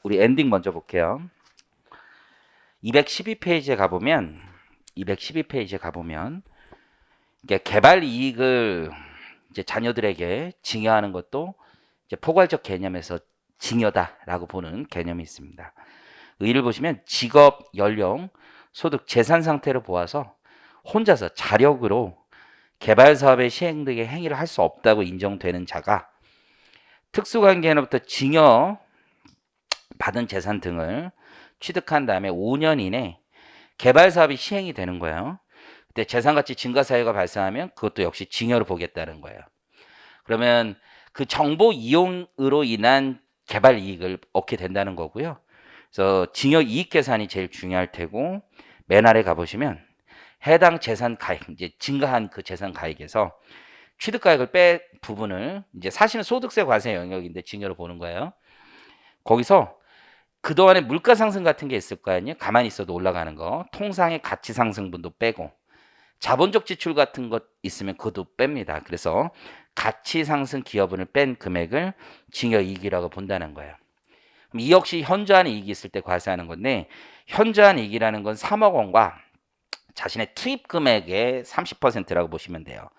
우리 엔딩 먼저 볼게요. 212페이지에 가보면 이게 개발 이익을 이제 자녀들에게 증여하는 것도 이제 포괄적 개념에서 증여다라고 보는 개념이 있습니다. 의의를 보시면 직업, 연령, 소득, 재산 상태를 보아서 혼자서 자력으로 개발 사업의 시행 등의 행위를 할 수 없다고 인정되는 자가 특수관계로부터 증여 받은 재산 등을 취득한 다음에 5년 이내 개발 사업이 시행이 되는 거예요. 그때 재산가치 증가 사유가 발생하면 그것도 역시 증여로 보겠다는 거예요. 그러면 그 정보 이용으로 인한 개발 이익을 얻게 된다는 거고요. 그래서 증여 이익 계산이 제일 중요할 테고, 맨 아래 가보시면 해당 재산 가액, 이제 증가한 그 재산 가액에서 취득가액을 뺀 부분을 이제 사실은 소득세 과세 영역인데 증여로 보는 거예요. 거기서 그동안에 물가 상승 같은 게 있을 거 아니에요. 가만히 있어도 올라가는 거. 통상의 가치 상승분도 빼고 자본적 지출 같은 것 있으면 그것도 뺍니다. 그래서 가치 상승 기여분을 뺀 금액을 증여이익이라고 본다는 거예요. 이 역시 현저한 이익이 있을 때 과세하는 건데, 현저한 이익이라는 건 3억 원과 자신의 투입 금액의 30%라고 보시면 돼요.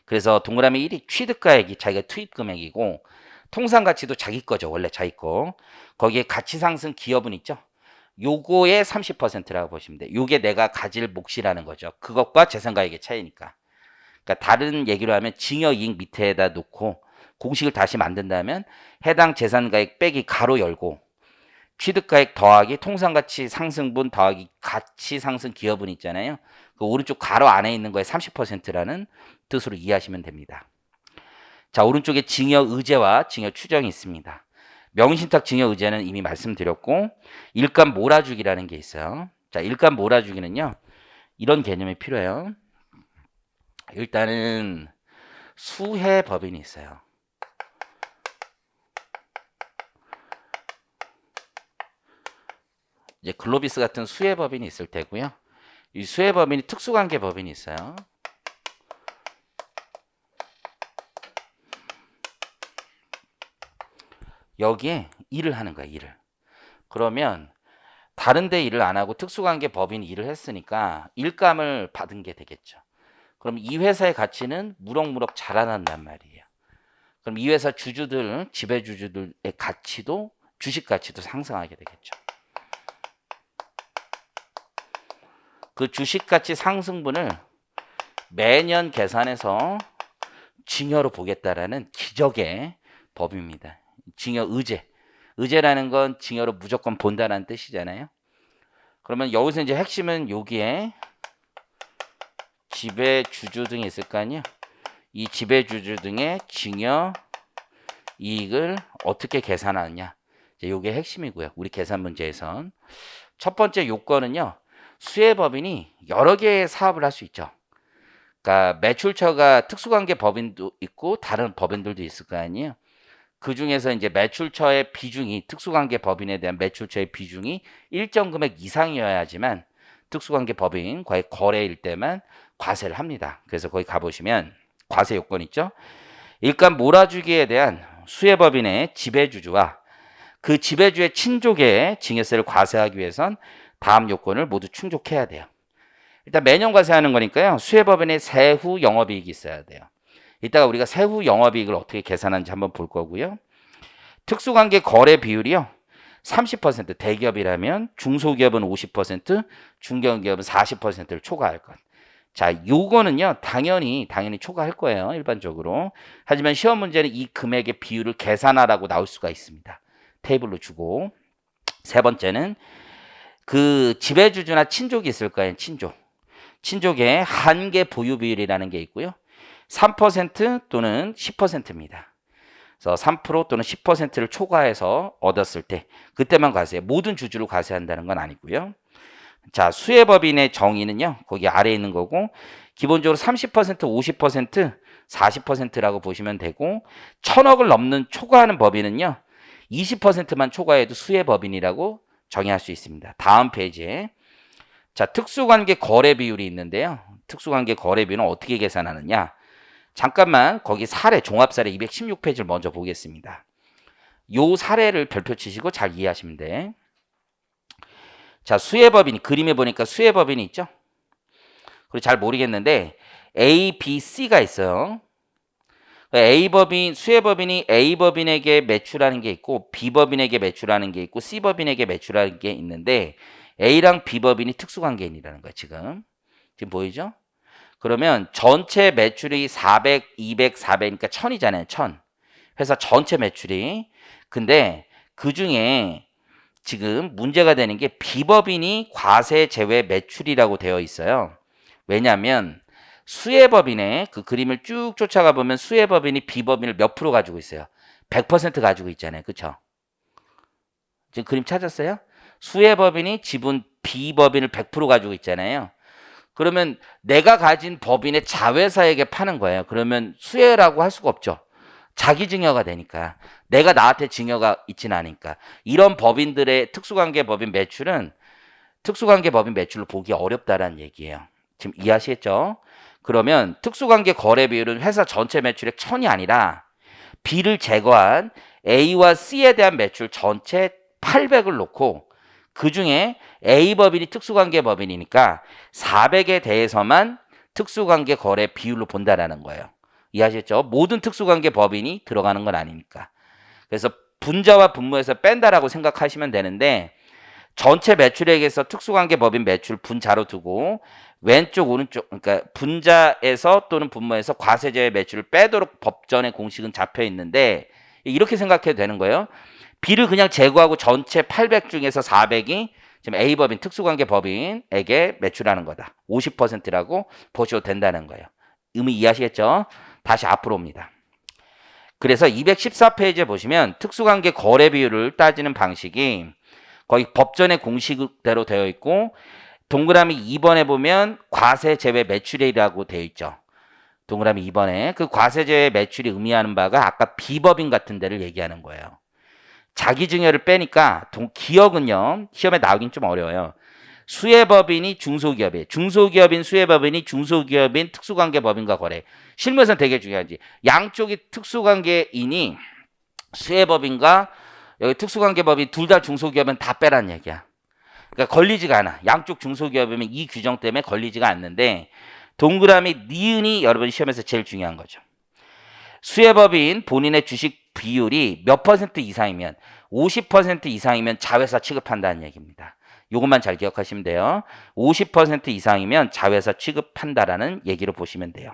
그래서 동그라미 1이 취득가액이 자기가 투입 금액이고, 통상가치도 자기 거죠. 원래 자기 거. 거기에 가치상승 기여분 있죠. 요거의 30%라고 보시면 돼요. 요게 내가 가질 몫이라는 거죠. 그것과 재산가액의 차이니까. 그러니까 다른 얘기로 하면 증여이익 밑에다 놓고 공식을 다시 만든다면 해당 재산가액 빼기 가로 열고 취득가액 더하기 통상가치 상승분 더하기 가치상승 기여분 있잖아요. 그 오른쪽 가로 안에 있는 거에 30%라는 뜻으로 이해하시면 됩니다. 자, 오른쪽에 증여의제와 증여추정이 있습니다. 명의신탁 증여의제는 이미 말씀드렸고, 일감 몰아주기라는 게 있어요. 자, 일감 몰아주기는요, 이런 개념이 필요해요. 일단은 수혜 법인이 있어요. 이제 글로비스 같은 수혜 법인이 있을 테고요. 이 수혜 법인이 특수관계 법인이 있어요. 여기에 일을 하는 거야, 일을. 그러면 다른 데 일을 안 하고 특수관계 법인이 일을 했으니까 일감을 받은 게 되겠죠. 그럼 이 회사의 가치는 무럭무럭 자라난단 말이에요. 그럼 이 회사 주주들, 지배주주들의 가치도, 주식 가치도 상승하게 되겠죠. 그 주식 가치 상승분을 매년 계산해서 증여로 보겠다라는 기적의 법입니다. 증여 의제. 의제라는 건 증여로 무조건 본다라는 뜻이잖아요. 그러면 여기서 이제 핵심은 여기에 지배주주 등이 있을 거 아니에요. 이 지배주주 등의 증여 이익을 어떻게 계산하느냐. 이게 핵심이고요. 우리 계산 문제에선. 첫 번째 요건은요. 수혜법인이 여러 개의 사업을 할 수 있죠. 그러니까 매출처가 특수관계 법인도 있고 다른 법인들도 있을 거 아니에요. 그 중에서 이제 매출처의 비중이, 특수관계 법인에 대한 매출처의 비중이 일정 금액 이상이어야지만 특수관계 법인과의 거래일 때만 과세를 합니다. 그래서 거기 가보시면 과세 요건 있죠. 일감 몰아주기에 대한 수혜법인의 지배주주와 그 지배주의 친족의 증여세를 과세하기 위해선 다음 요건을 모두 충족해야 돼요. 일단 매년 과세하는 거니까요. 수혜법인의 세후 영업이익이 있어야 돼요. 이따가 우리가 세후 영업이익을 어떻게 계산하는지 한번 볼 거고요. 특수관계 거래 비율이요. 30% 대기업이라면 중소기업은 50%, 중견기업은 40%를 초과할 것. 자, 요거는요. 당연히 초과할 거예요. 일반적으로. 하지만 시험 문제는 이 금액의 비율을 계산하라고 나올 수가 있습니다. 테이블로 주고. 세 번째는 그 지배주주나 친족이 있을 거예요. 친족의 한계 보유 비율이라는 게 있고요. 3% 또는 10%입니다. 그래서 3% 또는 10%를 초과해서 얻었을 때 그때만 과세. 모든 주주를 과세한다는 건 아니고요. 자, 수혜법인의 정의는요. 거기 아래에 있는 거고 기본적으로 30%, 50%, 40%라고 보시면 되고 1,000억을 넘는 초과하는 법인은요. 20%만 초과해도 수혜법인이라고 정의할 수 있습니다. 다음 페이지에 자, 특수관계 거래 비율이 있는데요. 특수관계 거래 비율은 어떻게 계산하느냐? 잠깐만 거기 사례 종합 사례 216페이지를 먼저 보겠습니다. 요 사례를 별표 치시고 잘 이해하시면 돼. 자, 수혜법인 그림에 보니까 수혜법인이 있죠? 그리고 잘 모르겠는데 A, B, C가 있어요. A법인, 수혜법인이 A법인에게 매출하는 게 있고 B법인에게 매출하는 게 있고 C법인에게 매출하는 게 있는데 A랑 B법인이 특수관계인이라는 거야, 지금. 지금 보이죠? 그러면 전체 매출이 400, 200, 400이니까 1000이잖아요. 1000. 회사 전체 매출이. 근데 그중에 지금 문제가 되는 게 B법인이 과세 제외 매출이라고 되어 있어요. 왜냐하면 수혜법인의 그 그림을 쭉 쫓아가 보면 수혜법인이 B법인을 몇 프로 가지고 있어요? 100% 가지고 있잖아요. 그쵸? 지금 그림 찾았어요? 수혜법인이 지분 B법인을 100% 가지고 있잖아요. 그러면 내가 가진 법인의 자회사에게 파는 거예요. 그러면 수혜라고 할 수가 없죠. 자기 증여가 되니까. 내가 나한테 증여가 있지는 않으니까. 이런 법인들의 특수관계 법인 매출은 특수관계 법인 매출로 보기 어렵다라는 얘기예요. 지금 이해하시겠죠? 그러면 특수관계 거래 비율은 회사 전체 매출액 1000이 아니라 B를 제거한 A와 C에 대한 매출 전체 800을 놓고 그중에 A법인이 특수관계 법인이니까 400에 대해서만 특수관계 거래 비율로 본다라는 거예요. 이해하셨죠? 모든 특수관계 법인이 들어가는 건 아니니까. 그래서 분자와 분모에서 뺀다라고 생각하시면 되는데 전체 매출액에서 특수관계 법인 매출 분자로 두고 왼쪽 오른쪽 그러니까 분자에서 또는 분모에서 과세제외 매출을 빼도록 법전의 공식은 잡혀 있는데 이렇게 생각해도 되는 거예요. B를 그냥 제거하고 전체 800 중에서 400이 지금 A법인 특수관계 법인에게 매출하는 거다. 50%라고 보셔도 된다는 거예요. 의미 이해하시겠죠? 다시 앞으로 옵니다. 그래서 214페이지에 보시면 특수관계 거래 비율을 따지는 방식이 거의 법전의 공식대로 되어 있고 동그라미 2번에 보면 과세 제외 매출이라고 되어 있죠. 동그라미 2번에 그 과세 제외 매출이 의미하는 바가 아까 B법인 같은 데를 얘기하는 거예요. 자기 증여를 빼니까 기억은요. 시험에 나오긴 좀 어려워요. 수혜법인이 중소기업이에요. 중소기업인 수혜법인이 중소기업인 특수관계법인과 거래. 실무에서는 되게 중요하지. 양쪽이 특수관계인이 수혜법인과 여기 특수관계법인 둘 다 중소기업은 다 빼라는 얘기야. 그러니까 걸리지가 않아. 양쪽 중소기업이면 이 규정 때문에 걸리지가 않는데 동그라미 니은이 여러분 시험에서 제일 중요한 거죠. 수혜법인 본인의 주식 비율이 몇 퍼센트 이상이면 50% 이상이면 자회사 취급한다는 얘기입니다. 이것만 잘 기억하시면 돼요. 50% 이상이면 자회사 취급한다라는 얘기로 보시면 돼요.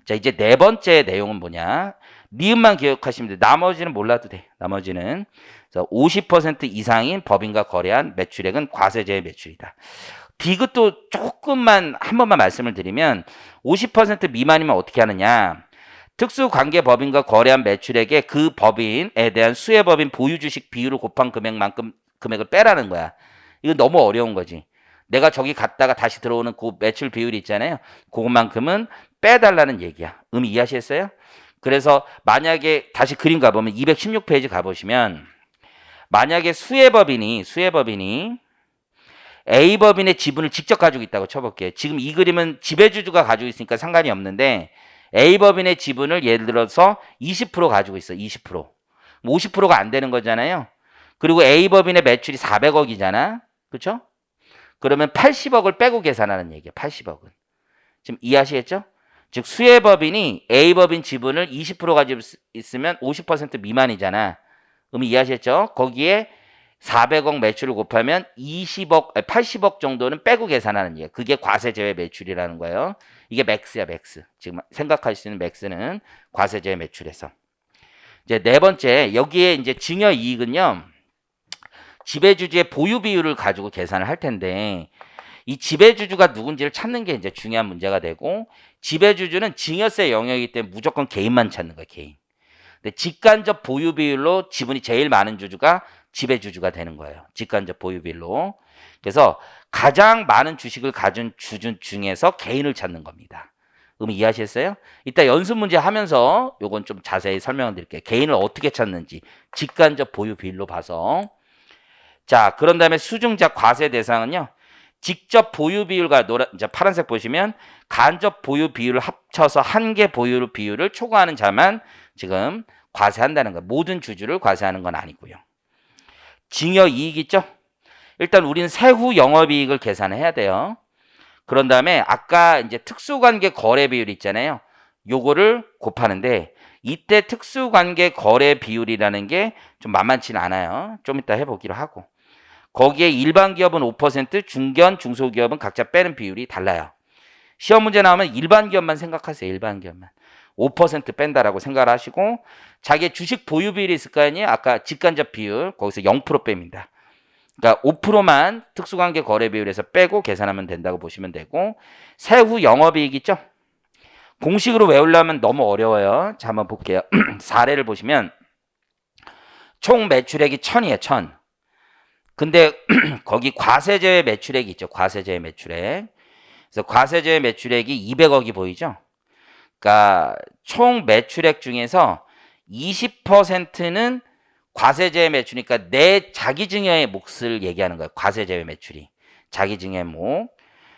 자, 이제 네 번째 내용은 뭐냐? 니은만 기억하시면 돼요. 나머지는 몰라도 돼. 나머지는 50% 이상인 법인과 거래한 매출액은 과세제외 매출이다. 디귿도 조금만 한 번만 말씀을 드리면 50% 미만이면 어떻게 하느냐? 특수관계법인과 거래한 매출액에 그 법인에 대한 수혜법인 보유주식 비율을 곱한 금액만큼 금액을 빼라는 거야. 이건 너무 어려운 거지. 내가 저기 갔다가 다시 들어오는 그 매출 비율이 있잖아요. 그것만큼은 빼달라는 얘기야. 의미 이해하시겠어요? 그래서 만약에 다시 그림 가보면 216페이지 가보시면 만약에 수혜법인이 A법인의 지분을 직접 가지고 있다고 쳐볼게요. 지금 이 그림은 지배주주가 가지고 있으니까 상관이 없는데 A법인의 지분을 예를 들어서 20% 가지고 있어. 20%. 50%가 안 되는 거잖아요. 그리고 A법인의 매출이 400억이잖아. 그렇죠? 그러면 80억을 빼고 계산하는 얘기야. 80억은. 지금 이해하시겠죠? 즉 수혜법인이 A법인 지분을 20% 가지고 있으면 50% 미만이잖아. 의미 이해하시겠죠? 거기에 400억 매출을 곱하면 80억 정도는 빼고 계산하는 얘기야. 그게 과세제외 매출이라는 거예요. 이게 맥스야, 맥스. 지금 생각할 수 있는 맥스는 과세제외 매출에서. 이제 네 번째, 여기에 이제 증여 이익은요, 지배주주의 보유 비율을 가지고 계산을 할 텐데, 이 지배주주가 누군지를 찾는 게 이제 중요한 문제가 되고, 지배주주는 증여세 영역이기 때문에 무조건 개인만 찾는 거야, 개인. 근데 직간접 보유 비율로 지분이 제일 많은 주주가 지배주주가 되는 거예요. 직간접 보유 비율로. 그래서 가장 많은 주식을 가진 주주 중에서 개인을 찾는 겁니다. 의미 이해하셨어요? 이따 연습 문제 하면서 요건 좀 자세히 설명을 드릴게요. 개인을 어떻게 찾는지 직간접 보유 비율로 봐서. 자, 그런 다음에 수증자 과세 대상은요. 직접 보유 비율과 이제 파란색 보시면 간접 보유 비율을 합쳐서 한 개 보유 비율을 초과하는 자만 지금 과세한다는 거예요. 모든 주주를 과세하는 건 아니고요. 증여이익 있죠? 일단 우리는 세후 영업이익을 계산해야 돼요. 그런 다음에 아까 이제 특수관계 거래 비율 있잖아요. 요거를 곱하는데 이때 특수관계 거래 비율이라는 게 좀 만만치는 않아요. 좀 이따 해보기로 하고. 거기에 일반 기업은 5%, 중견, 중소기업은 각자 빼는 비율이 달라요. 시험 문제 나오면 일반 기업만 생각하세요. 일반 기업만. 5% 뺀다라고 생각을 하시고 자기의 주식 보유 비율이 있을 거 아니에요. 아까 직간접 비율 거기서 0% 뺍니다. 그러니까 5%만 특수관계 거래 비율에서 빼고 계산하면 된다고 보시면 되고 세후 영업이익 있죠? 공식으로 외우려면 너무 어려워요. 자, 한번 볼게요. 사례를 보시면 총 매출액이 1000이에요. 1000. 근데 거기 과세제외 매출액이 있죠. 과세제외 매출액. 그래서 과세제외 매출액이 200억이 보이죠? 그러니까 총 매출액 중에서 20%는 과세제외 매출이니까 내 자기증여의 몫을 얘기하는 거예요. 과세제외 매출이. 자기증여의 몫.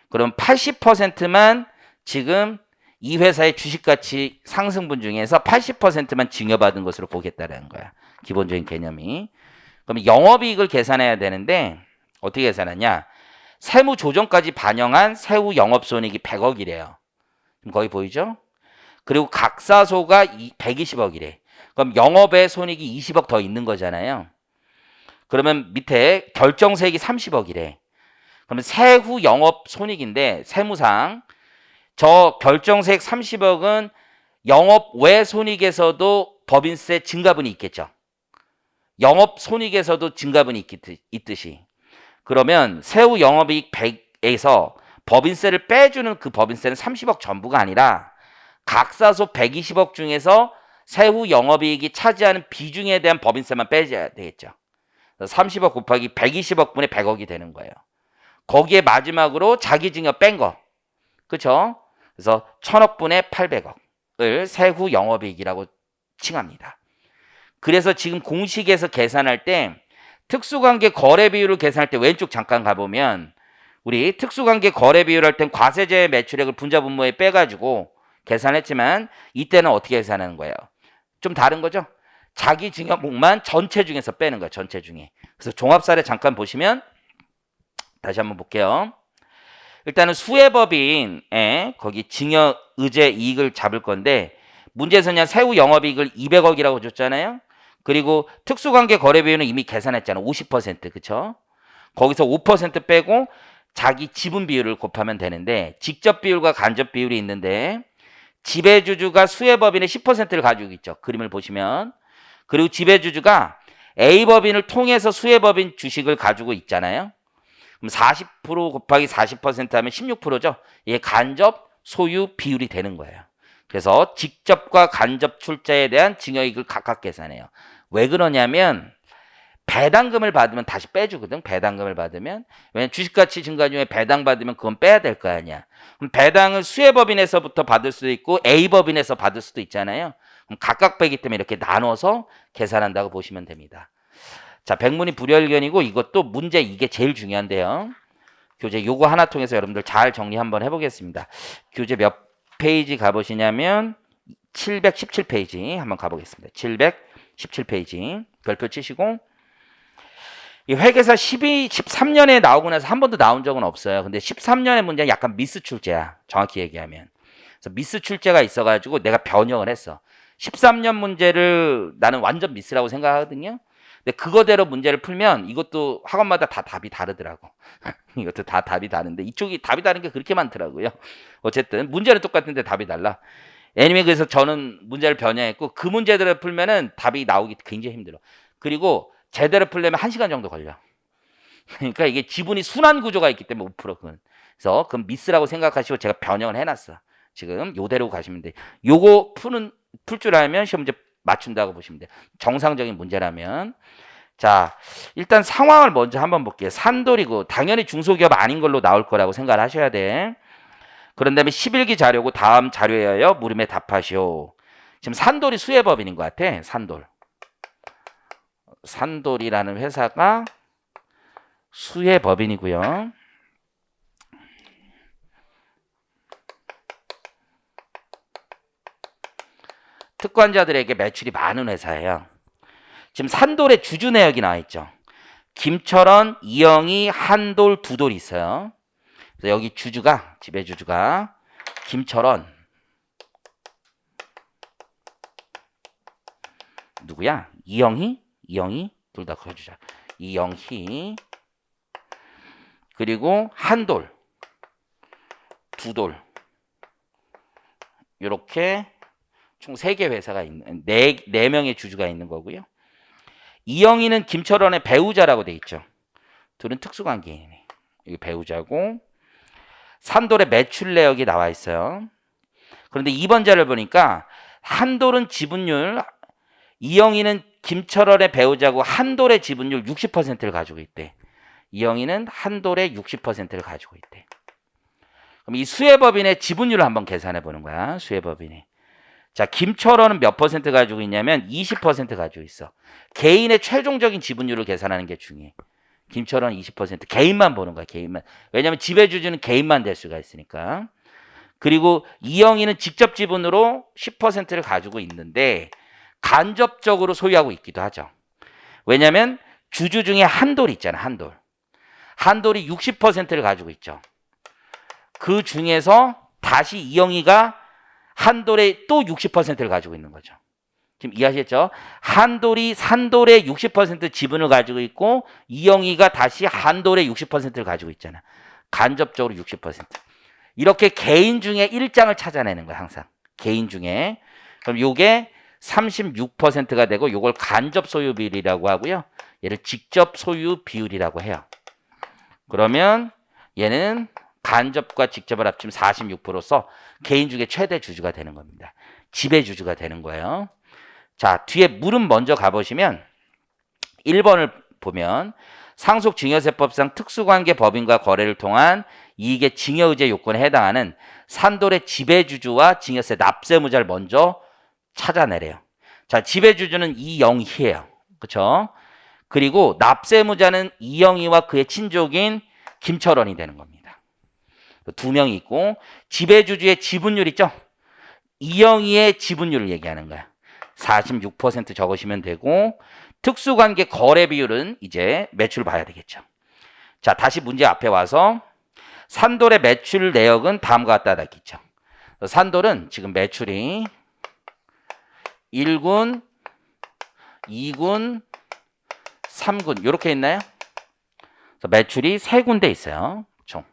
그럼 80%만 지금 이 회사의 주식가치 상승분 중에서 80%만 증여받은 것으로 보겠다는 거야. 기본적인 개념이. 그럼 영업이익을 계산해야 되는데 어떻게 계산하냐? 세무조정까지 반영한 세후 영업손익이 100억이래요. 거기 보이죠? 그리고 각사소가 120억이래. 그럼 영업의 손익이 20억 더 있는 거잖아요. 그러면 밑에 결정세액이 30억이래. 그러면 세후 영업 손익인데 세무상 저 결정세액 30억은 영업 외 손익에서도 법인세 증가분이 있겠죠. 영업 손익에서도 증가분이 있듯이. 그러면 세후 영업이익 100에서 법인세를 빼주는 그 법인세는 30억 전부가 아니라 각사소 120억 중에서 세후 영업이익이 차지하는 비중에 대한 법인세만 빼줘야 되겠죠. 30억 곱하기 120억 분의 100억이 되는 거예요. 거기에 마지막으로 자기증여 뺀 거. 그렇죠? 그래서 1000억 분의 800억을 세후 영업이익이라고 칭합니다. 그래서 지금 공식에서 계산할 때 특수관계 거래 비율을 계산할 때 왼쪽 잠깐 가보면 우리 특수관계 거래 비율 할 땐 과세제 매출액을 분자 분모에 빼가지고 계산했지만 이때는 어떻게 계산하는 거예요? 좀 다른 거죠? 자기 증여목만 전체 중에서 빼는 거예요. 전체 중에. 그래서 종합사례 잠깐 보시면 다시 한번 볼게요. 일단은 수혜법인에 거기 증여 의제 이익을 잡을 건데 문제에서는 세후 영업이익을 200억이라고 줬잖아요. 그리고 특수관계 거래 비율은 이미 계산했잖아. 50% 그쵸? 거기서 5% 빼고 자기 지분 비율을 곱하면 되는데 직접 비율과 간접 비율이 있는데 지배주주가 수혜법인의 10%를 가지고 있죠. 그림을 보시면. 그리고 지배주주가 A법인을 통해서 수혜법인 주식을 가지고 있잖아요. 그럼 40% 곱하기 40% 하면 16%죠. 이게 간접 소유 비율이 되는 거예요. 그래서 직접과 간접 출자에 대한 증여이익을 각각 계산해요. 왜 그러냐면 배당금을 받으면 다시 빼주거든. 배당금을 받으면. 왜냐면 주식가치 증가 중에 배당 받으면 그건 빼야 될 거 아니야. 그럼 배당을 수혜법인에서부터 받을 수도 있고 A법인에서 받을 수도 있잖아요. 그럼 각각 빼기 때문에 이렇게 나눠서 계산한다고 보시면 됩니다. 자, 백문이 불여일견이고 이것도 문제 이게 제일 중요한데요. 교재 요거 하나 통해서 여러분들 잘 정리 한번 해보겠습니다. 교재 몇 페이지 가보시냐면 717페이지 한번 가보겠습니다. 717페이지 별표 치시고 이 회계사 13년에 나오고 나서 한 번도 나온 적은 없어요. 근데 13년의 문제는 약간 미스 출제야. 정확히 얘기하면. 그래서 미스 출제가 있어가지고 내가 변형을 했어. 13년 문제를 나는 완전 미스라고 생각하거든요. 근데 그거대로 문제를 풀면 이것도 학원마다 다 답이 다르더라고. 이것도 다 답이 다른데 이쪽이 답이 다른 게 그렇게 많더라고요. 어쨌든 문제는 똑같은데 답이 달라. 애니메 그래서 저는 문제를 변형했고 그 문제들을 풀면은 답이 나오기 굉장히 힘들어. 그리고 제대로 풀려면 1시간 정도 걸려. 그러니까 이게 지분이 순환 구조가 있기 때문에 5% 그건. 그래서 그건 미스라고 생각하시고 제가 변형을 해놨어. 지금 요대로 가시면 돼. 요거 풀 줄 알면 시험 문제 맞춘다고 보시면 돼요. 정상적인 문제라면. 자, 일단 상황을 먼저 한번 볼게요. 산돌이고 당연히 중소기업 아닌 걸로 나올 거라고 생각을 하셔야 돼. 그런 다음에 11기 자료고 다음 자료여요. 물음에 답하시오. 지금 산돌이 수혜법인인 것 같아. 산돌이라는 회사가 수혜법인이고요. 특권자들에게 매출이 많은 회사예요. 지금 산돌의 주주 내역이 나와 있죠. 김철원, 이영희, 한돌, 두돌 있어요. 그래서 여기 주주가, 지배주주가 김철원, 누구야? 이영희 둘 다 그려주자. 이영희, 그리고 한돌, 두돌, 이렇게 총 3개 회사가 있는, 4명의 주주가 있는 거고요. 이영희는 김철원의 배우자라고 돼 있죠. 둘은 특수관계인이네. 이게 배우자고, 산돌의 매출 내역이 나와 있어요. 그런데 2번 자를 보니까 한돌은 지분율, 이영희는 김철원의 배우자고 한돌의 지분율 60%를 가지고 있대. 이영희는 한돌의 60%를 가지고 있대. 그럼 이 수혜법인의 지분율을 한번 계산해 보는 거야. 수혜법인이. 자, 김철원은 몇 퍼센트 가지고 있냐면 20% 가지고 있어. 개인의 최종적인 지분율을 계산하는 게 중요해. 김철원 20%. 개인만 보는 거야. 개인만. 왜냐하면 지배주주는 개인만 될 수가 있으니까. 그리고 이영희는 직접 지분으로 10%를 가지고 있는데 간접적으로 소유하고 있기도 하죠. 왜냐하면 주주 중에 한돌 있잖아. 한돌이 60%를 가지고 있죠. 그 중에서 다시 이영희가 한돌의 또 60%를 가지고 있는 거죠. 지금 이해하셨죠? 한돌이 산돌의 60% 지분을 가지고 있고 이영희가 다시 한돌의 60%를 가지고 있잖아. 간접적으로 60%. 이렇게 개인 중에 일장을 찾아내는 거야. 항상. 개인 중에. 그럼 요게 36%가 되고 요걸 간접 소유 비율이라고 하고요. 얘를 직접 소유 비율이라고 해요. 그러면 얘는 간접과 직접을 합치면 46%서 개인 중에 최대 주주가 되는 겁니다. 지배주주가 되는 거예요. 자, 뒤에 물음 먼저 가보시면 1번을 보면 상속증여세법상 특수관계 법인과 거래를 통한 이익의 증여의제 요건에 해당하는 산돌의 지배주주와 증여세 납세무자를 먼저 찾아내래요. 자, 지배주주는 이영희예요. 그렇죠? 그리고 납세무자는 이영희와 그의 친족인 김철원이 되는 겁니다. 2명이 있고 지배주주의 지분율 있죠? 이영희의 지분율을 얘기하는 거야. 46% 적으시면 되고 특수관계 거래 비율은 이제 매출 봐야 되겠죠. 자, 다시 문제 앞에 와서 산돌의 매출 내역은 다음과 같다 있죠. 산돌은 지금 매출이 1군, 2군, 3군 이렇게 있나요? 매출이 3군데 있어요. 총.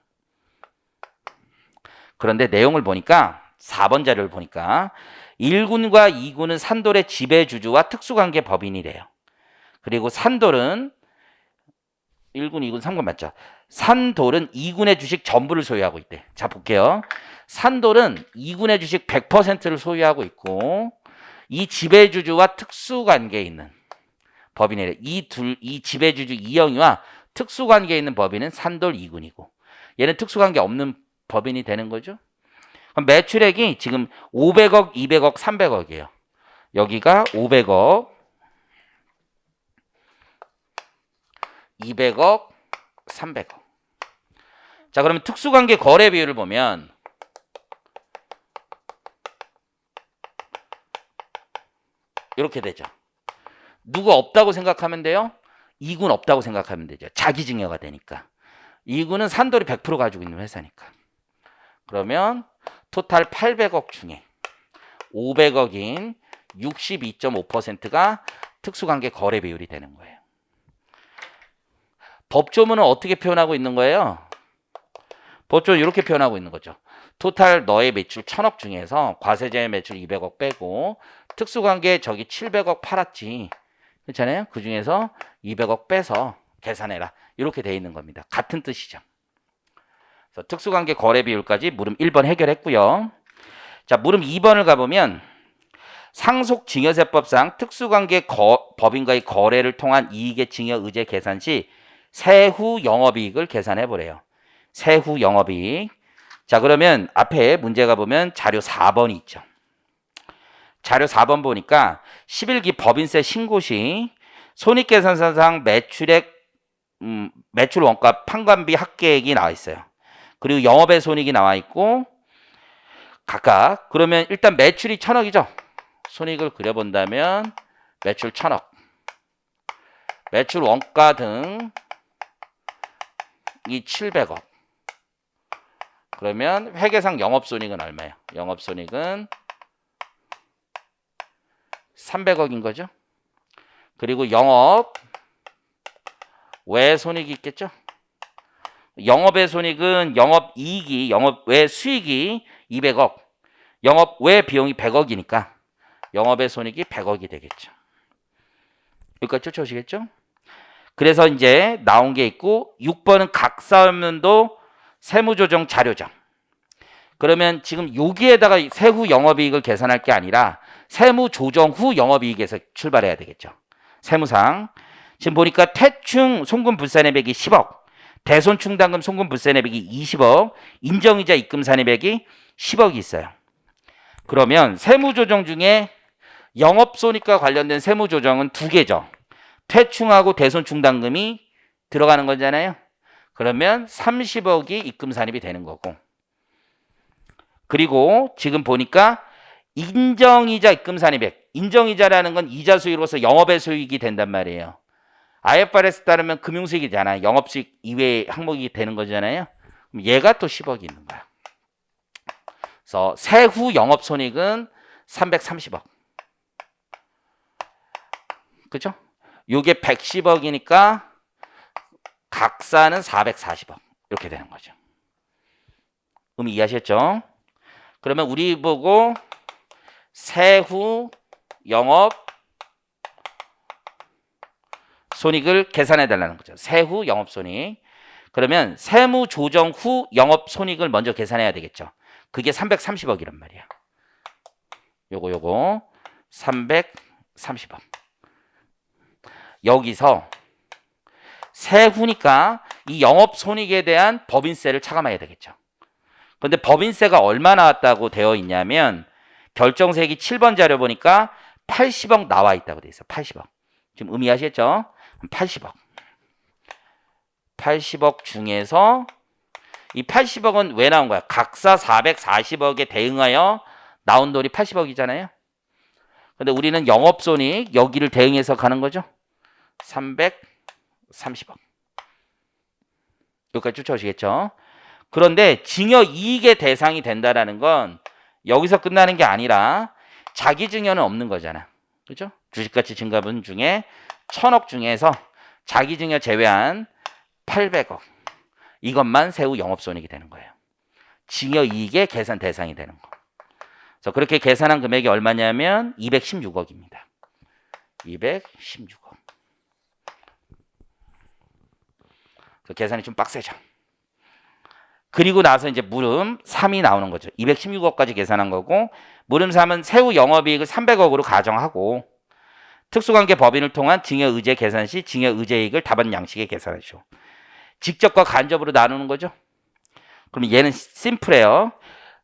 그런데 내용을 보니까 4번 자료를 보니까 1군과 2군은 산돌의 지배주주와 특수관계 법인이래요. 그리고 산돌은 1군, 2군, 3군 맞죠? 산돌은 2군의 주식 전부를 소유하고 있대. 자, 볼게요. 산돌은 2군의 주식 100%를 소유하고 있고 이 지배주주와 특수관계에 있는 법인이래. 이 지배주주 이영희와 특수관계에 있는 법인은 산돌 2군이고 얘는 특수관계 없는 법인이 되는 거죠. 그럼 매출액이 지금 500억, 200억, 300억이에요. 여기가 500억, 200억, 300억. 자, 그러면 특수관계 거래 비율을 보면 이렇게 되죠. 누구 없다고 생각하면 돼요? 2군 없다고 생각하면 되죠. 자기 증여가 되니까. 2군은 산돌이 100% 가지고 있는 회사니까. 그러면 토탈 800억 중에 500억인 62.5%가 특수관계 거래 비율이 되는 거예요. 법조문은 어떻게 표현하고 있는 거예요? 법조는 이렇게 표현하고 있는 거죠. 토탈 너의 매출 1000억 중에서 과세제 매출 200억 빼고 특수관계 저기 700억 팔았지. 그렇잖아요? 그 중에서 200억 빼서 계산해라. 이렇게 돼 있는 겁니다. 같은 뜻이죠. 그래서 특수관계 거래 비율까지 물음 1번 해결했고요. 자, 물음 2번을 가보면 상속증여세법상 특수관계 법인과의 거래를 통한 이익의 증여 의제 계산 시 세후 영업이익을 계산해 보래요. 세후 영업이익. 자, 그러면 앞에 문제가 보면 자료 4번이 있죠. 자료 4번 보니까 11기 법인세 신고 시 손익계산서상 매출액, 매출 원가 판관비 합계액이 나와 있어요. 그리고 영업의 손익이 나와 있고 각각. 그러면 일단 매출이 1000억이죠. 손익을 그려본다면 매출 1,000억, 매출 원가 등이 700억. 그러면 회계상 영업손익은 얼마예요? 영업손익은 300억인 거죠. 그리고 영업 외 손익이 있겠죠. 영업외 손익은 영업이익이, 영업외 수익이 200억, 영업외 비용이 100억이니까 영업외 손익이 100억이 되겠죠. 여기까지 쫓아오시겠죠? 그래서 이제 나온 게 있고, 6번은 각사업면도 세무조정 자료죠. 그러면 지금 여기에다가 세후 영업이익을 계산할 게 아니라 세무조정 후 영업이익에서 출발해야 되겠죠. 세무상 지금 보니까 퇴충 송금불산회백이 10억, 대손충당금 송금불산회백이 20억, 인정이자 입금산회백이 10억이 있어요. 그러면 세무조정 중에 영업손익과 관련된 세무조정은 두 개죠. 퇴충하고 대손충당금이 들어가는 거잖아요. 그러면 30억이 입금산입이 되는 거고, 그리고 지금 보니까 인정이자 입금산입액, 인정이자라는 건 이자 수익으로서 영업의 수익이 된단 말이에요. IFRS 따르면 금융수익이잖아요. 영업수익 이외의 항목이 되는 거잖아요. 그럼 얘가 또 10억이 있는 거야. 그래서 세후 영업손익은 330억. 그죠? 요게 110억이니까 각사는 440억. 이렇게 되는 거죠. 의미 이해하셨죠? 그러면 우리 보고 세후 영업 손익을 계산해 달라는 거죠. 세후 영업 손익. 그러면 세무 조정 후 영업 손익을 먼저 계산해야 되겠죠. 그게 330억이란 말이야. 요거 330억. 여기서 세후니까 이 영업 손익에 대한 법인세를 차감해야 되겠죠. 그런데 법인세가 얼마 나왔다고 되어 있냐면 결정세기 7번 자료 보니까 80억 나와 있다고 돼 있어. 80억. 지금 의미하시겠죠? 80억. 80억 중에서 이 80억은 왜 나온 거야? 각사 440억에 대응하여 나온 돈이 80억이잖아요. 근데 우리는 영업손익 여기를 대응해서 가는 거죠. 330억. 여기까지 쫓아오시겠죠? 그런데 증여이익의 대상이 된다라는 건 여기서 끝나는 게 아니라 자기 증여는 없는 거잖아. 그죠? 주식가치 증가분 중에 1,000억 중에서 자기 증여 제외한 800억. 이것만 세후 영업손익이 되는 거예요. 증여이익의 계산 대상이 되는 거. 그래서 그렇게 계산한 금액이 얼마냐면 216억입니다. 216억. 그래서 계산이 좀 빡세죠. 그리고 나서 이제 물음 3이 나오는 거죠. 216억까지 계산한 거고, 물음 3은 세후 영업이익을 300억으로 가정하고 특수관계 법인을 통한 증여의제 계산 시 증여의제이익을 답안 양식에 계산하죠. 직접과 간접으로 나누는 거죠. 그럼 얘는 심플해요.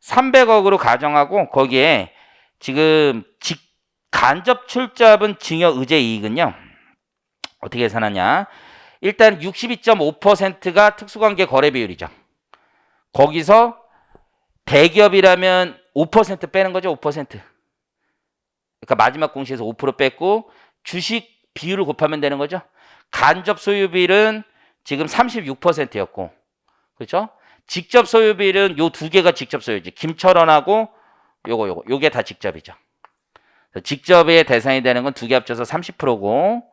300억으로 가정하고 거기에 지금 간접 출자분 증여의제이익은요. 어떻게 계산하냐. 일단 62.5%가 특수관계 거래 비율이죠. 거기서 대기업이라면 5% 빼는 거죠. 5%. 그러니까 마지막 공시에서 5% 뺐고 주식 비율을 곱하면 되는 거죠. 간접 소유비율은 지금 36%였고, 그렇죠? 직접 소유비율은 요 두 개가 직접 소유지. 김철원하고 요게 다 직접이죠. 직접의 대상이 되는 건 두 개 합쳐서 30%고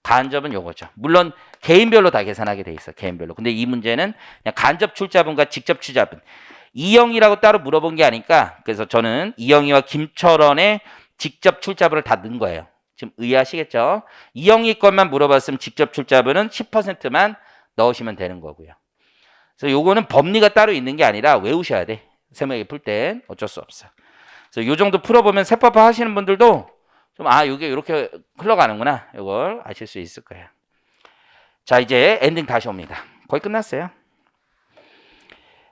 간접은 요거죠. 물론 개인별로 다 계산하게 돼 있어. 개인별로. 근데 이 문제는 그냥 간접 출자분과 직접 출자분. 이영희라고 따로 물어본 게 아니까 그래서 저는 이영희와 김철원의 직접 출자분을 다 넣은 거예요. 지금 이해하시겠죠? 이영희 것만 물어봤으면 직접 출자분은 10%만 넣으시면 되는 거고요. 그래서 요거는 법리가 따로 있는 게 아니라 외우셔야 돼. 세무회계 풀 땐 어쩔 수 없어. 그래서 요 정도 풀어보면 세법화 하시는 분들도 좀 요게 이렇게 흘러가는구나. 이걸 아실 수 있을 거예요. 자, 이제 엔딩 다시 옵니다. 거의 끝났어요.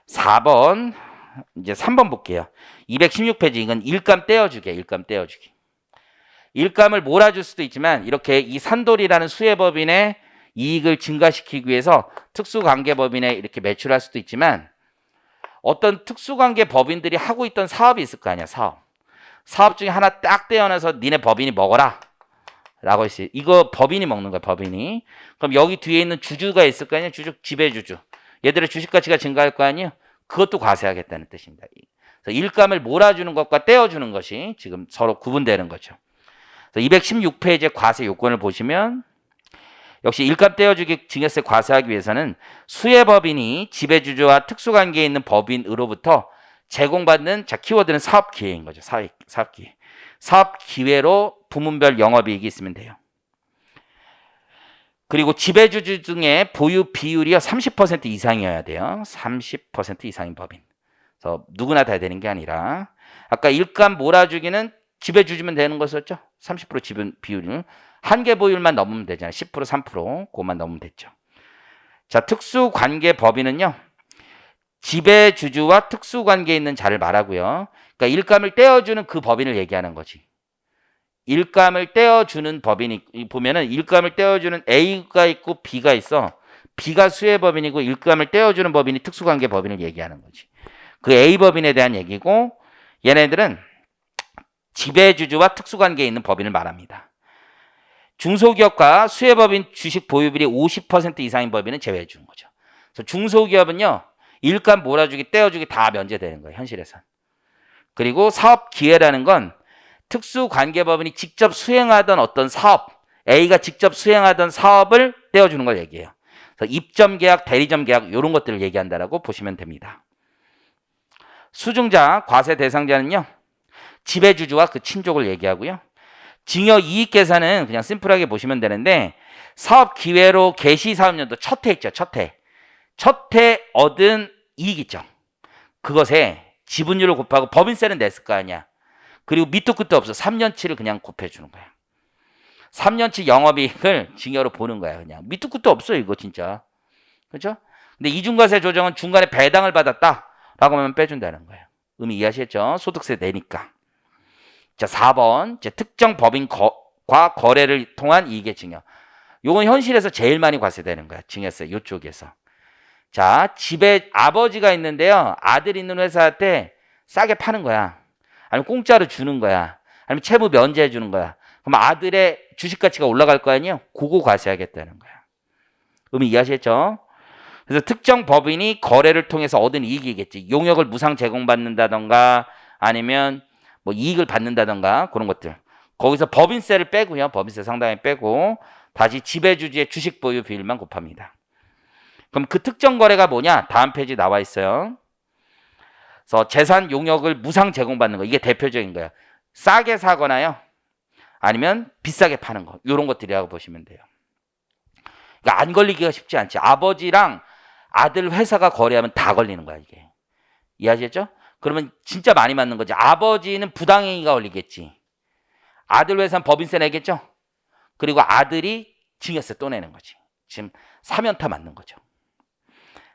4번, 이제 3번 볼게요. 216페이지, 이건 일감 떼어주기. 일감 떼어주기. 일감을 몰아줄 수도 있지만 이렇게 이 산돌이라는 수혜법인의 이익을 증가시키기 위해서 특수관계법인에 이렇게 매출할 수도 있지만 어떤 특수관계법인들이 하고 있던 사업이 있을 거 아니야. 사업. 사업 중에 하나 딱 떼어내서 니네 법인이 먹어라 라고 했어요. 이거 법인이 먹는 거야, 법인이. 그럼 여기 뒤에 있는 주주가 있을 거 아니에요? 주주, 지배주주. 얘들의 주식 가치가 증가할 거 아니에요? 그것도 과세하겠다는 뜻입니다. 그래서 일감을 몰아주는 것과 떼어주는 것이 지금 서로 구분되는 거죠. 216페이지의 과세 요건을 보시면 역시 일감 떼어주기 증여세 과세하기 위해서는 수혜법인이 지배주주와 특수관계에 있는 법인으로부터 제공받는, 자, 키워드는 사업기회인 거죠. 사업기회. 사업기회로 부문별 영업이익이 있으면 돼요. 그리고 지배주주 중에 보유 비율이 30% 이상이어야 돼요. 30% 이상인 법인. 그래서 누구나 다 되는 게 아니라 아까 일감 몰아주기는 지배주주면 되는 거였죠. 30% 지분 비율을 한계 보율만 넘으면 되잖아요. 10% 3% 그것만 넘으면 됐죠. 자, 특수관계 법인은요. 지배주주와 특수관계에 있는 자를 말하고요. 그러니까 일감을 떼어주는 그 법인을 얘기하는 거지. 일감을 떼어주는 법인이 보면은 일감을 떼어주는 A가 있고 B가 있어. B가 수혜법인이고 일감을 떼어주는 법인이 특수관계 법인을 얘기하는 거지. 그 A법인에 대한 얘기고 얘네들은 지배주주와 특수관계에 있는 법인을 말합니다. 중소기업과 수혜법인 주식 보유비율이 50% 이상인 법인은 제외해 주는 거죠. 그래서 중소기업은요. 일감 몰아주기, 떼어주기 다 면제되는 거예요. 현실에선. 그리고 사업기회라는 건 특수관계법인이 직접 수행하던 어떤 사업, A가 직접 수행하던 사업을 떼어주는 걸 얘기해요. 그래서 입점계약, 대리점계약 이런 것들을 얘기한다라고 보시면 됩니다. 수증자, 과세 대상자는요. 지배주주와 그 친족을 얘기하고요. 증여이익계산은 그냥 심플하게 보시면 되는데 사업기회로 개시사업년도 첫 해 있죠. 첫 해 얻은 이익 있죠. 그것에 지분율을 곱하고 법인세는 냈을 거 아니야. 그리고 밑도 끝도 없어. 3년치를 그냥 곱해주는 거야. 3년치 영업이익을 증여로 보는 거야. 그냥 밑도 끝도 없어 이거 진짜. 그렇죠? 근데 이중과세 조정은 중간에 배당을 받았다 라고 하면 빼준다는 거예요. 의미 이해하시겠죠? 소득세 내니까. 자, 4번 특정 법인과 거래를 통한 이익의 증여. 요건 현실에서 제일 많이 과세되는 거야. 증여세 요쪽에서. 자, 집에 아버지가 있는데요. 아들 있는 회사한테 싸게 파는 거야. 아니면 공짜로 주는 거야. 아니면 채무 면제해 주는 거야. 그럼 아들의 주식 가치가 올라갈 거 아니에요? 그거 과세하겠다는 거야. 의미 이해하시겠죠? 그래서 특정 법인이 거래를 통해서 얻은 이익이겠지. 용역을 무상 제공받는다던가 아니면 뭐 이익을 받는다던가 그런 것들. 거기서 법인세를 빼고요. 법인세 상당히 빼고 다시 지배주주의 주식 보유 비율만 곱합니다. 그럼 그 특정 거래가 뭐냐? 다음 페이지 나와 있어요. 그래서 재산 용역을 무상 제공받는 거. 이게 대표적인 거예요. 싸게 사거나요. 아니면 비싸게 파는 거. 이런 것들이라고 보시면 돼요. 그러니까 안 걸리기가 쉽지 않지. 아버지랑 아들 회사가 거래하면 다 걸리는 거야 이게. 이해하시겠죠? 그러면 진짜 많이 맞는 거지. 아버지는 부당행위가 걸리겠지. 아들 회사는 법인세 내겠죠? 그리고 아들이 증여세 또 내는 거지. 지금 3연타 맞는 거죠.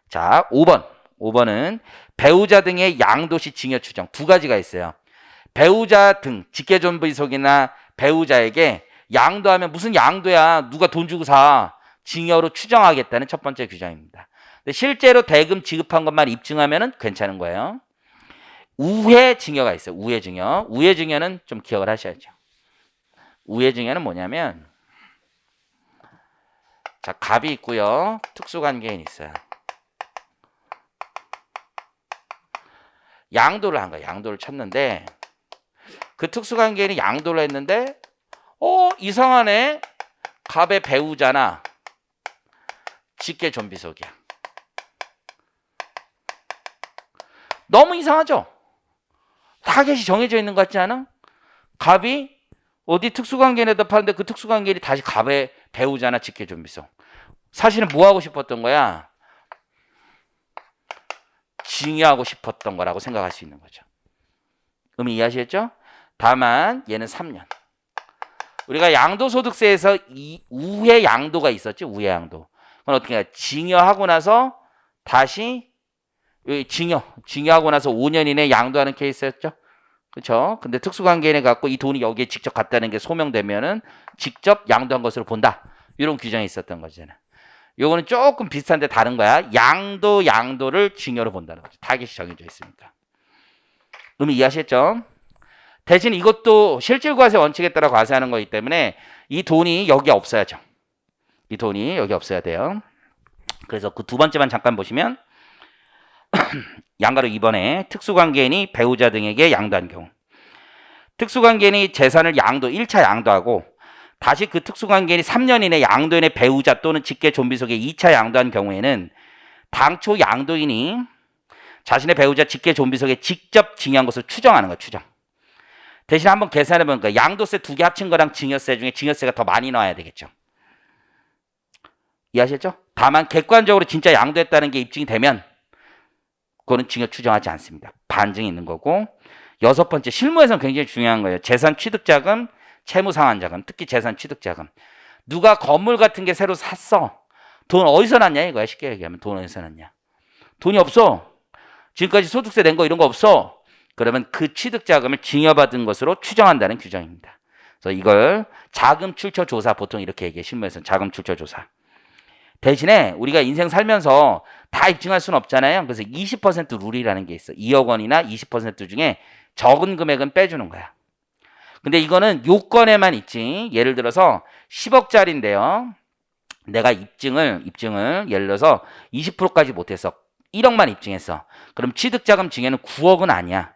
자, 5번은 배우자 등의 양도시 증여 추정. 두 가지가 있어요. 배우자 등 직계존비속이나 배우자에게 양도하면 무슨 양도야. 누가 돈 주고 사. 증여로 추정하겠다는 첫 번째 규정입니다. 근데 실제로 대금 지급한 것만 입증하면 괜찮은 거예요. 우회 증여가 있어요. 우회 증여. 우회 증여는 좀 기억을 하셔야죠. 우회 증여는 뭐냐면 자, 갑이 있고요. 특수관계인 있어요. 양도를 한 거야. 양도를 쳤는데 그 특수관계인이 양도를 했는데 이상하네. 갑의 배우자나 직계존비속이야. 너무 이상하죠? 타겟이 정해져 있는 것 같지 않아? 갑이 어디 특수관계인에다 파는데 그 특수관계인이 다시 갑의 배우자나 직계존비속. 사실은 뭐 하고 싶었던 거야? 증여하고 싶었던 거라고 생각할 수 있는 거죠. 의미 이해하시겠죠? 다만 얘는 3년. 우리가 양도소득세에서 이 우회 양도가 있었지. 우회 양도. 그건 어떻게 해요? 증여하고 나서 다시 증여하고 나서 5년 이내에 양도하는 케이스였죠. 그렇죠? 근데 특수관계인에 갖고 이 돈이 여기에 직접 갔다는 게 소명되면은 직접 양도한 것으로 본다. 이런 규정이 있었던 거잖아요. 요거는 조금 비슷한데 다른 거야. 양도를 증여로 본다는 거죠. 타겟이 정해져 있으니까. 의미 이해하셨죠? 대신 이것도 실질과세 원칙에 따라 과세하는 거기 때문에 이 돈이 여기 없어야죠. 이 돈이 여기 없어야 돼요. 그래서 그 두 번째만 잠깐 보시면 양가로 2번에 특수관계인이 배우자 등에게 양도한 경우, 특수관계인이 재산을 1차 양도하고 다시 그 특수관계인이 3년 이내 양도인의 배우자 또는 직계 존비속에 2차 양도한 경우에는 당초 양도인이 자신의 배우자 직계 존비속에 직접 징여한 것을 추정하는 거예요. 추정. 대신 한번 계산해 보니까 양도세 두 개 합친 거랑 증여세 중에 증여세가 더 많이 나와야 되겠죠. 이해하셨죠? 다만 객관적으로 진짜 양도했다는 게 입증이 되면 그거는 증여 추정하지 않습니다. 반증이 있는 거고, 여섯 번째, 실무에서는 굉장히 중요한 거예요. 재산 취득자금, 채무상환자금, 특히 재산 취득자금. 누가 건물 같은 게 새로 샀어. 돈 어디서 났냐 이거야. 쉽게 얘기하면 돈 어디서 났냐. 돈이 없어. 지금까지 소득세 낸 거 이런 거 없어. 그러면 그 취득자금을 증여받은 것으로 추정한다는 규정입니다. 그래서 이걸 자금 출처 조사, 보통 이렇게 얘기해. 실무에서는 자금 출처 조사. 대신에 우리가 인생 살면서 다 입증할 수는 없잖아요. 그래서 20% 룰이라는 게 있어. 2억 원이나 20% 중에 적은 금액은 빼주는 거야. 근데 이거는 요건에만 있지. 예를 들어서 10억짜리인데요. 내가 입증을 예를 들어서 20%까지 못해서 1억만 입증했어. 그럼 취득자금 증여는 9억은 아니야.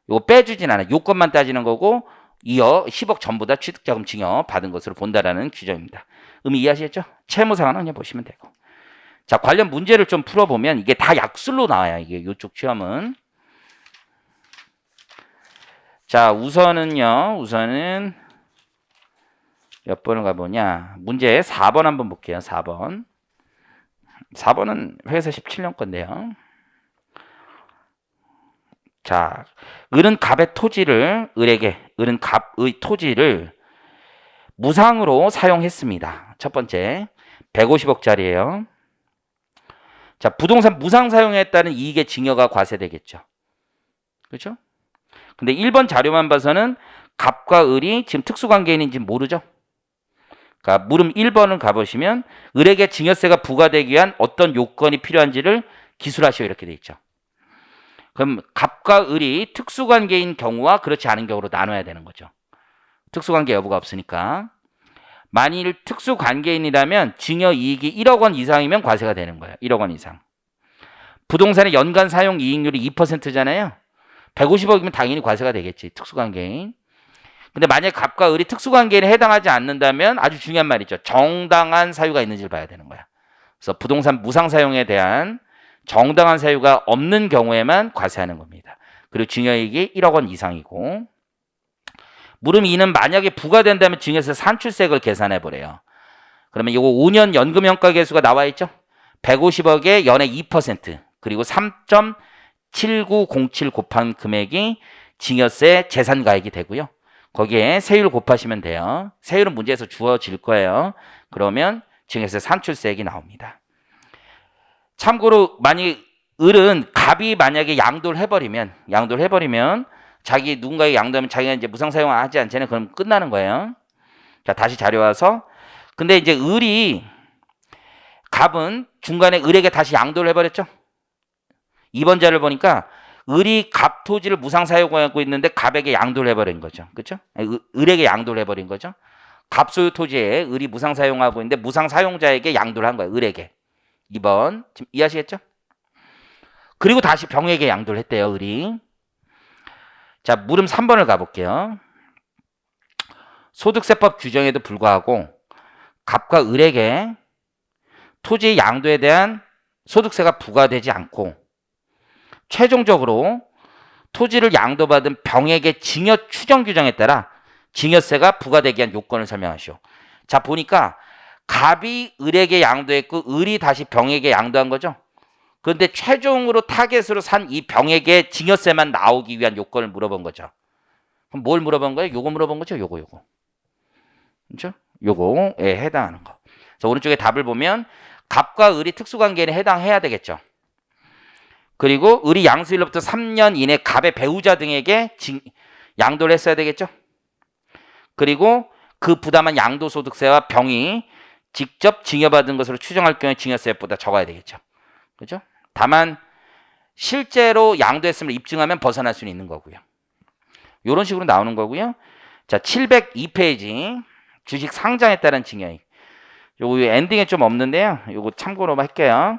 이거 빼주진 않아. 요건만 따지는 거고 2억, 10억 전부 다 취득자금 증여 받은 것으로 본다라는 규정입니다. 의미 이해하시겠죠? 채무상환은 그냥 보시면 되고. 자, 관련 문제를 좀 풀어보면 이게 다 약술로 나와요. 이게 이쪽 시험은. 자, 우선은 몇 번을 가보냐. 문제 4번 한번 볼게요. 4번. 4번은 회사 17년 건데요. 자, 을은 갑의 토지를, 을은 갑의 토지를 무상으로 사용했습니다. 첫 번째, 150억짜리예요. 자, 부동산 무상 사용에 따른 이익의 증여가 과세되겠죠. 그렇죠? 근데 1번 자료만 봐서는 갑과 을이 지금 특수관계인인지 모르죠. 그러니까 물음 1번을 가보시면 을에게 증여세가 부과되기 위한 어떤 요건이 필요한지를 기술하시오 이렇게 돼 있죠. 그럼 갑과 을이 특수관계인 경우와 그렇지 않은 경우로 나눠야 되는 거죠. 특수관계 여부가 없으니까. 만일 특수관계인이라면 증여이익이 1억 원 이상이면 과세가 되는 거예요. 1억 원 이상. 부동산의 연간 사용 이익률이 2%잖아요. 150억이면 당연히 과세가 되겠지. 특수관계인. 근데 만약 갑과 을이 특수관계인에 해당하지 않는다면 아주 중요한 말이죠. 정당한 사유가 있는지를 봐야 되는 거야. 그래서 부동산 무상 사용에 대한 정당한 사유가 없는 경우에만 과세하는 겁니다. 그리고 증여이익이 1억 원 이상이고, 물음 2는 만약에 부과된다면 증여세 산출세액을 계산해 보래요. 그러면 이거 5년 연금형가 계수가 나와 있죠? 150억에 연에 2%, 그리고 3.7907 곱한 금액이 증여세 재산가액이 되고요. 거기에 세율 곱하시면 돼요. 세율은 문제에서 주어질 거예요. 그러면 증여세 산출세액이 나옵니다. 참고로 만약 을은 갑이 만약에 양도를 해버리면 자기 누군가에게 양도하면 자기가 이제 무상 사용하지 않잖아요. 그럼 끝나는 거예요. 자, 다시 자료 와서. 근데 이제 갑은 중간에 을에게 다시 양도를 해버렸죠. 2번 자료를 보니까 을이 갑 토지를 무상 사용하고 있는데 갑에게 양도를 해버린 거죠. 그렇죠? 을에게 양도를 해버린 거죠. 갑 소유 토지에 을이 무상 사용하고 있는데 무상 사용자에게 양도를 한 거예요. 을에게. 2번. 지금 이해하시겠죠? 그리고 다시 병에게 양도를 했대요. 을이. 자, 물음 3번을 가볼게요. 소득세법 규정에도 불구하고 갑과 을에게 토지 양도에 대한 소득세가 부과되지 않고 최종적으로 토지를 양도받은 병에게 증여 추정 규정에 따라 증여세가 부과되기 위한 요건을 설명하시오. 자, 보니까 갑이 을에게 양도했고 을이 다시 병에게 양도한 거죠. 그런데 최종으로 타겟으로 산 이 병에게 증여세만 나오기 위한 요건을 물어본 거죠. 그럼 뭘 물어본 거예요? 요거 물어본 거죠? 요거. 그렇죠? 요거에 해당하는 거. 그래서 오른쪽에 답을 보면 갑과 을이 특수관계에 해당해야 되겠죠. 그리고 을이 양수일로부터 3년 이내 갑의 배우자 등에게 양도를 했어야 되겠죠. 그리고 그 부담한 양도소득세와 병이 직접 증여받은 것으로 추정할 경우에 증여세보다 적어야 되겠죠. 그렇죠? 다만 실제로 양도했음을 입증하면 벗어날 수는 있는 거고요. 이런 식으로 나오는 거고요. 자, 702페이지 주식 상장에 따른 증여이익. 요거 엔딩에 좀 없는데요. 요거 참고로 할게요.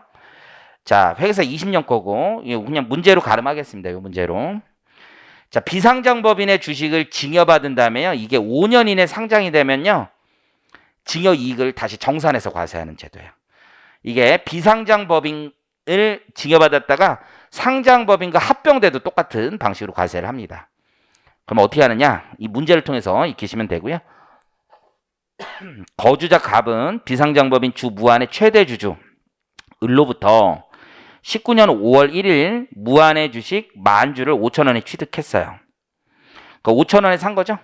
자, 회계사 20년 거고 이거 그냥 문제로 가름하겠습니다. 요 문제로. 자, 비상장법인의 주식을 증여받은 다음에요. 이게 5년 이내 상장이 되면요. 증여이익을 다시 정산해서 과세하는 제도예요. 이게 비상장법인을 증여받았다가 상장법인과 합병돼도 똑같은 방식으로 과세를 합니다. 그럼 어떻게 하느냐? 이 문제를 통해서 익히시면 되고요. 거주자 갑은 비상장법인 주 무한의 최대 주주 을로부터 19년 5월 1일 무한의 주식 10,000주를 5,000원에 취득했어요. 그 5,000원에 산 거죠.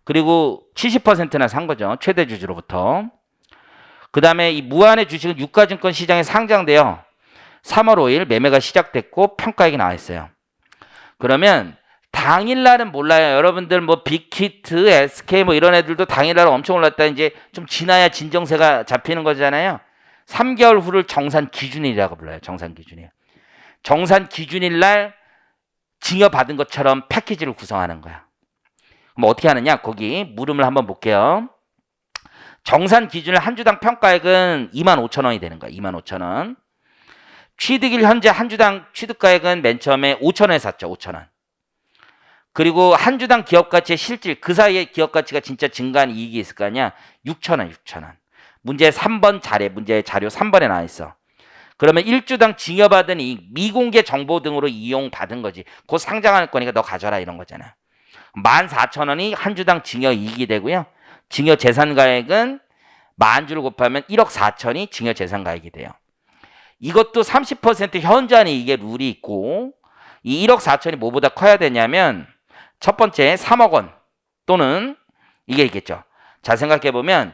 그리고 70%나 산 거죠. 최대 주주로부터. 그 다음에 이 무한의 주식은 유가증권 시장에 상장되어 3월 5일 매매가 시작됐고 평가액이 나와 있어요. 그러면 당일날은 몰라요. 여러분들 뭐 빅히트, SK 뭐 이런 애들도 당일날 엄청 올랐다. 이제 좀 지나야 진정세가 잡히는 거잖아요. 3개월 후를 정산 기준일이라고 불러요. 정산 기준일. 정산 기준일 증여받은 것처럼 패키지를 구성하는 거야. 그럼 어떻게 하느냐? 거기 물음을 한번 볼게요. 정산 기준일 한 주당 평가액은 25,000원이 되는 거야. 25,000원. 취득일 현재 한 주당 취득가액은 맨 처음에 5,000원에 샀죠. 5,000원. 그리고 한 주당 기업가치의 실질, 그 사이에 기업가치가 진짜 증가한 이익이 있을 거 아니야? 6,000원, 6,000원. 문제 3번 자료 3번에 나와 있어. 그러면 1주당 증여받은 이익, 미공개 정보 등으로 이용받은 거지. 곧 상장할 거니까 너 가져라 이런 거잖아. 14,000원이 한 주당 증여 이익이 되고요. 증여 재산가액은 10,000주를 곱하면 1억 4천이 증여 재산가액이 돼요. 이것도 30% 현저한 이익의 룰이 있고 이 1억 4천이 뭐보다 커야 되냐면 첫 번째 3억 원 또는 이게 있겠죠. 자, 생각해보면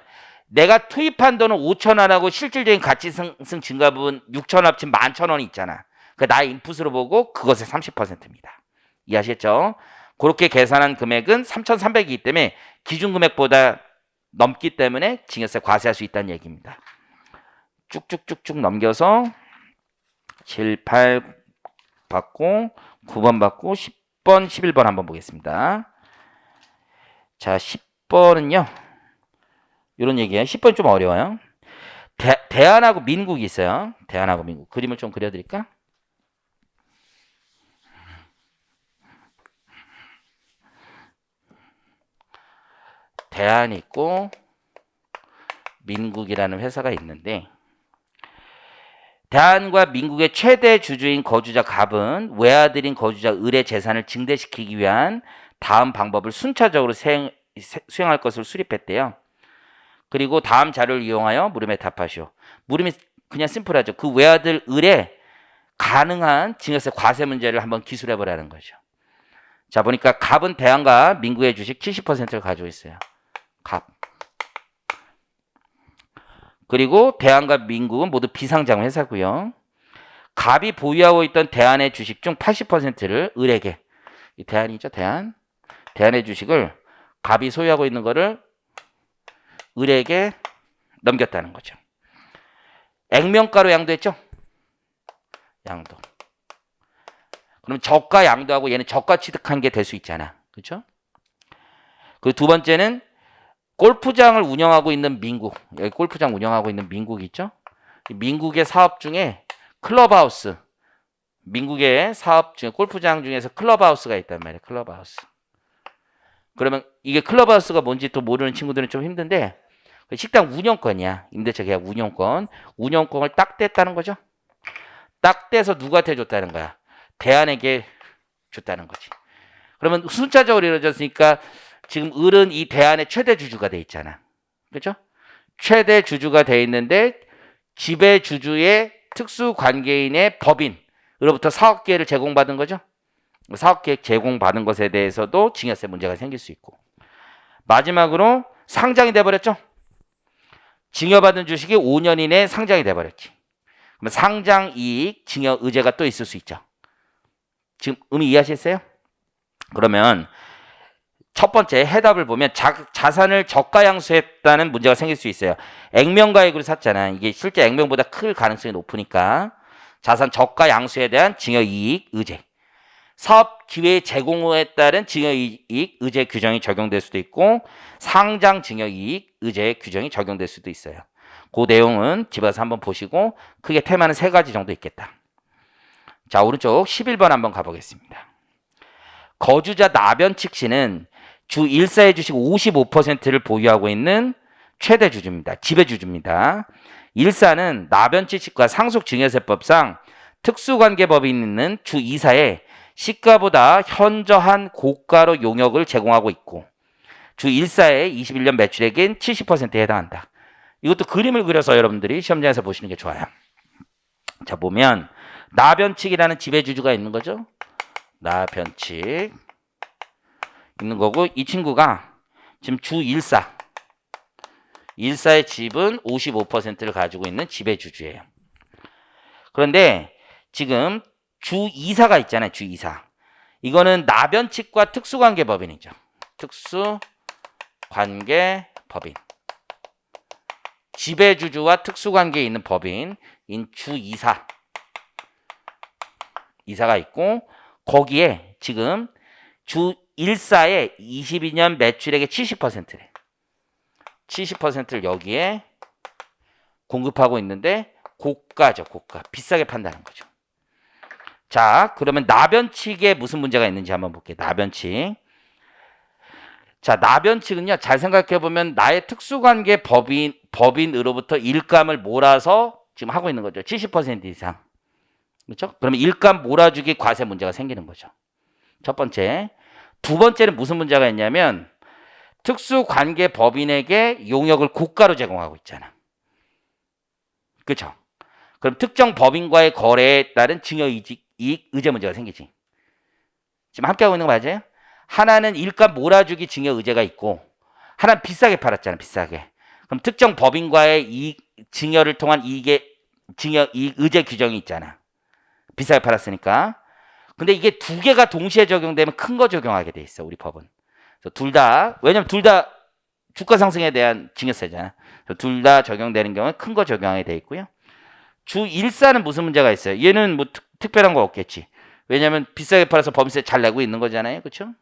내가 투입한 돈은 5,000원하고 실질적인 가치 상승 증가분 6,000원 합친 11,000원이 있잖아. 그 나의 인풋으로 보고 그것의 30%입니다. 이해하셨죠? 그렇게 계산한 금액은 3,300이기 때문에 기준금액보다 넘기 때문에 증여세 과세할 수 있다는 얘기입니다. 쭉쭉쭉쭉 넘겨서 7, 8 받고 9번 받고 10번, 11번 한번 보겠습니다. 자, 10번은요. 이런 얘기예요. 10번 좀 어려워요. 대한하고 민국이 있어요. 대한하고 민국. 그림을 좀 그려드릴까? 대한이 있고 민국이라는 회사가 있는데 대한과 민국의 최대 주주인 거주자 갑은 외아들인 거주자 을의 재산을 증대시키기 위한 다음 방법을 순차적으로 수행할 것을 수립했대요. 그리고 다음 자료를 이용하여 물음에 답하시오. 물음이 그냥 심플하죠. 그 외아들 을의 가능한 증여세 과세 문제를 한번 기술해보라는 거죠. 자, 보니까 갑은 대한과 민국의 주식 70%를 가지고 있어요. 갑. 그리고 대한과 민국은 모두 비상장 회사고요. 갑이 보유하고 있던 대한의 주식 중 80%를 을에게, 이 대한이죠, 대한의 주식을 갑이 소유하고 있는 거를 을에게 넘겼다는 거죠. 액면가로 양도했죠? 양도. 그럼 저가 양도하고 얘는 저가 취득한 게 될 수 있잖아. 그렇죠? 그 두 번째는 골프장을 운영하고 있는 민국. 여기 골프장 운영하고 있는 민국 있죠? 민국의 사업 중에 클럽하우스. 민국의 사업 중에 골프장 중에서 클럽하우스가 있단 말이에요. 클럽하우스. 그러면 이게 클럽하우스가 뭔지 또 모르는 친구들은 좀 힘든데 식당 운영권이야. 임대차 계약 운영권. 운영권을 딱 뗐다는 거죠. 딱 떼서 누구한테 줬다는 거야? 대한에게 줬다는 거지. 그러면 순차적으로 이루어졌으니까 지금 을은 이 대한의 최대 주주가 돼 있잖아. 그렇죠? 최대 주주가 돼 있는데 지배 주주의 특수 관계인의 법인으로부터 사업기회를 제공받은 거죠. 사업기획 제공받은 것에 대해서도 증여세 문제가 생길 수 있고 마지막으로 상장이 돼버렸죠. 증여받은 주식이 5년 이내에 상장이 돼버렸지. 그럼 상장이익 증여 의제가 또 있을 수 있죠. 지금 의미 이해하셨어요? 그러면 첫 번째 해답을 보면 자산을 저가 양수했다는 문제가 생길 수 있어요. 액면가액으로 샀잖아. 이게 실제 액면보다 클 가능성이 높으니까 자산 저가 양수에 대한 증여이익 의제. 사업 기회 제공에 따른 증여이익 의제 규정이 적용될 수도 있고 상장 증여이익 의제 규정이 적용될 수도 있어요. 그 내용은 집에 가서 한번 보시고 크게 테마는 3가지 정도 있겠다. 자, 오른쪽 11번 한번 가보겠습니다. 거주자 나변측 씨는 주 1사의 주식 55%를 보유하고 있는 최대 주주입니다. 지배주주입니다. 1사는 나변측 씨과 상속증여세법상 특수관계법이 있는 주 2사에 시가보다 현저한 고가로 용역을 제공하고 있고 주 1사의 21년 매출액인 70%에 해당한다. 이것도 그림을 그려서 여러분들이 시험장에서 보시는 게 좋아요. 자, 보면 나변측이라는 지배주주가 있는 거죠. 나변측 있는 거고 이 친구가 지금 주 1사의 집은 55%를 가지고 있는 지배주주예요. 그런데 지금 주 2사가 있잖아요. 주 2사. 이거는 나변측과 특수관계법인이죠. 특수관계법인. 지배주주와 특수관계에 있는 법인인 주 2사가 있고 거기에 지금 주 1사의 22년 매출액의 70%래. 70%를 여기에 공급하고 있는데 고가죠. 고가. 비싸게 판다는 거죠. 자, 그러면 나변측에 무슨 문제가 있는지 한번 볼게요. 나변측. 자, 나변측은요. 잘 생각해보면 나의 특수관계 법인으로부터 일감을 몰아서 지금 하고 있는 거죠. 70% 이상. 그렇죠? 그러면 일감 몰아주기 과세 문제가 생기는 거죠. 첫 번째. 두 번째는 무슨 문제가 있냐면 특수관계 법인에게 용역을 고가로 제공하고 있잖아. 그렇죠? 그럼 특정 법인과의 거래에 따른 증여이익 의제 문제가 생기지. 지금 함께하고 있는 거 맞아요? 하나는 일감 몰아주기 증여 의제가 있고 하나는 비싸게 팔았잖아. 비싸게. 그럼 특정 법인과의 증여를 통한 증여 이익 의제 규정이 있잖아. 비싸게 팔았으니까. 근데 이게 두 개가 동시에 적용되면 큰 거 적용하게 돼 있어. 우리 법은. 그래서 둘 다, 왜냐면 둘 다 주가 상승에 대한 증여세잖아. 둘 다 적용되는 경우에 큰 거 적용하게 돼 있고요. 주 1사는 무슨 문제가 있어요? 얘는 뭐 특별한 거 없겠지. 왜냐면 비싸게 팔아서 법인세 잘 내고 있는 거잖아요. 그렇죠?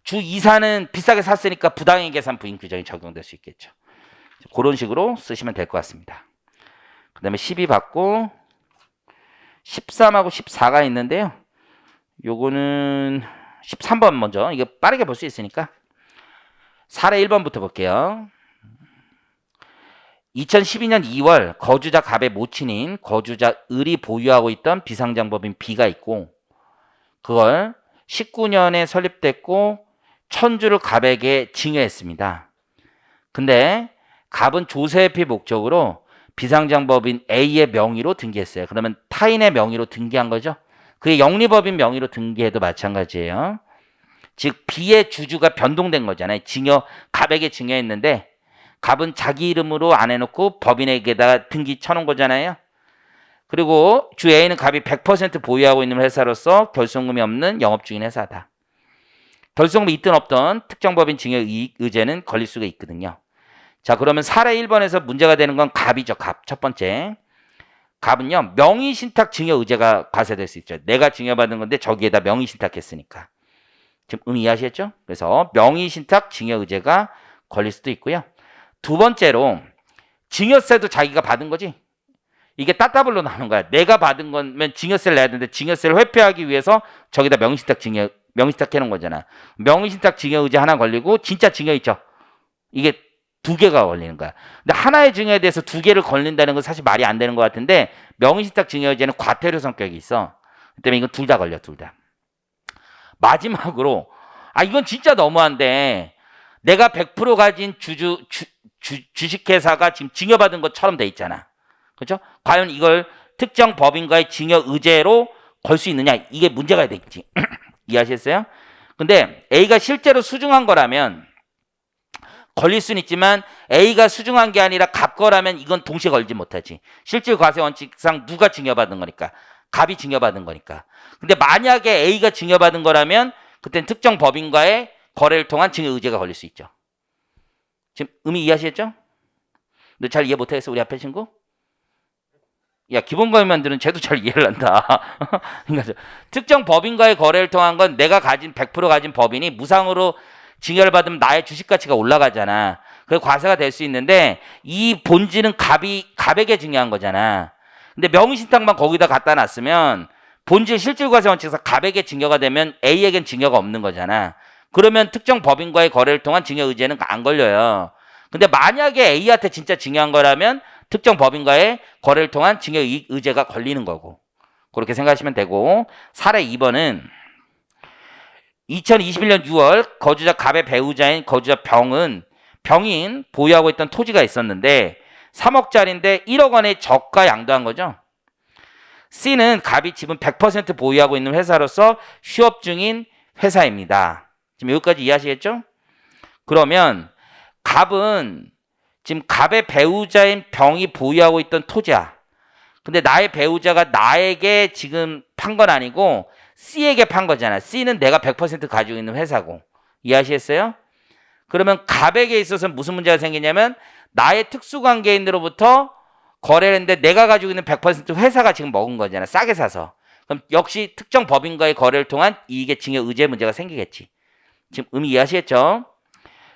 주 2사는 비싸게 샀으니까 부당이익 계산 부인 규정이 적용될 수 있겠죠. 그런 식으로 쓰시면 될 것 같습니다. 그 다음에 12 받고 13하고 14가 있는데요. 요거는 13번 먼저. 이거 빠르게 볼 수 있으니까. 사례 1번부터 볼게요. 2012년 2월 거주자 갑의 모친인 거주자 을이 보유하고 있던 비상장법인 B가 있고 그걸 19년에 설립됐고 1000주를 갑에게 증여했습니다. 근데 갑은 조세회피 목적으로 비상장법인 A의 명의로 등기했어요. 그러면 타인의 명의로 등기한 거죠. 그게 영리법인 명의로 등기해도 마찬가지예요. 즉 B의 주주가 변동된 거잖아요. 갑에게 증여했는데 갑은 자기 이름으로 안 해놓고 법인에게다 등기 쳐놓은 거잖아요. 그리고 주 A는 갑이 100% 보유하고 있는 회사로서 결손금이 없는 영업중인 회사다. 결손금이 있든 없든 특정 법인 증여 이익 의제는 걸릴 수가 있거든요. 자, 그러면 사례 1번에서 문제가 되는 건 갑이죠. 갑. 첫 번째. 갑은요. 명의신탁 증여 의제가 과세될 수 있죠. 내가 증여받은 건데 저기에다 명의신탁했으니까. 지금 의미 이해하시겠죠? 그래서 명의신탁 증여 의제가 걸릴 수도 있고요. 두 번째로 증여세도 자기가 받은 거지. 이게 따따블로 나오는 거야. 내가 받은 거면 증여세를 내야 되는데 증여세를 회피하기 위해서 저기다 명의신탁 해놓은 거잖아. 명의신탁 증여 의제 하나 걸리고 진짜 증여 있죠. 이게 두 개가 걸리는 거야. 근데 하나의 증여에 대해서 두 개를 걸린다는 건 사실 말이 안 되는 것 같은데 명의신탁 증여 의제는 과태료 성격이 있어. 그 때문에 이건 둘 다 걸려. 둘 다. 마지막으로 이건 진짜 너무한데 내가 100% 가진 주식회사가 지금 증여받은 것처럼 돼 있잖아. 그렇죠? 과연 이걸 특정 법인과의 증여 의제로 걸 수 있느냐? 이게 문제가 되겠지. 이해하셨어요? 근데 A가 실제로 수중한 거라면 걸릴 수는 있지만 A가 수중한 게 아니라 갑 거라면 이건 동시에 걸지 못하지. 실질 과세 원칙상 누가 증여받은 거니까. 갑이 증여받은 거니까. 근데 만약에 A가 증여받은 거라면 그땐 특정 법인과의 거래를 통한 증여 의제가 걸릴 수 있죠. 지금 의미 이해하시겠죠? 근데 잘 이해 못하겠어 우리 앞에 친구? 야, 기본가입만들은 쟤도 잘 이해를 한다. 그러니까 특정 법인과의 거래를 통한 건 내가 가진 100% 가진 법인이 무상으로 증여를 받으면 나의 주식 가치가 올라가잖아. 그래서 과세가 될 수 있는데 이 본질은 갑에게 증여한 거잖아. 근데 명의신탁만 거기다 갖다 놨으면 본질 실질과세 원칙에서 갑에게 증여가 되면 A에겐 증여가 없는 거잖아. 그러면 특정 법인과의 거래를 통한 증여 의제는 안 걸려요. 근데 만약에 A한테 진짜 증여한 거라면 특정 법인과의 거래를 통한 증여 의제가 걸리는 거고. 그렇게 생각하시면 되고, 사례 2번은 2021년 6월 거주자 갑의 배우자인 거주자 병인 보유하고 있던 토지가 있었는데 3억짜리인데 1억 원의 저가 양도한 거죠. C는 갑이 지분 100% 보유하고 있는 회사로서 휴업 중인 회사입니다. 지금 여기까지 이해하시겠죠? 그러면 갑은 지금 갑의 배우자인 병이 보유하고 있던 토지야. 근데 나의 배우자가 나에게 지금 판 건 아니고 C에게 판 거잖아. C는 내가 100% 가지고 있는 회사고. 이해하시겠어요? 그러면 갑에게 있어서 무슨 문제가 생기냐면 나의 특수관계인으로부터 거래를 했는데 내가 가지고 있는 100% 회사가 지금 먹은 거잖아. 싸게 사서. 그럼 역시 특정 법인과의 거래를 통한 이익의 증여 의제 문제가 생기겠지. 지금 의미 이해하시겠죠?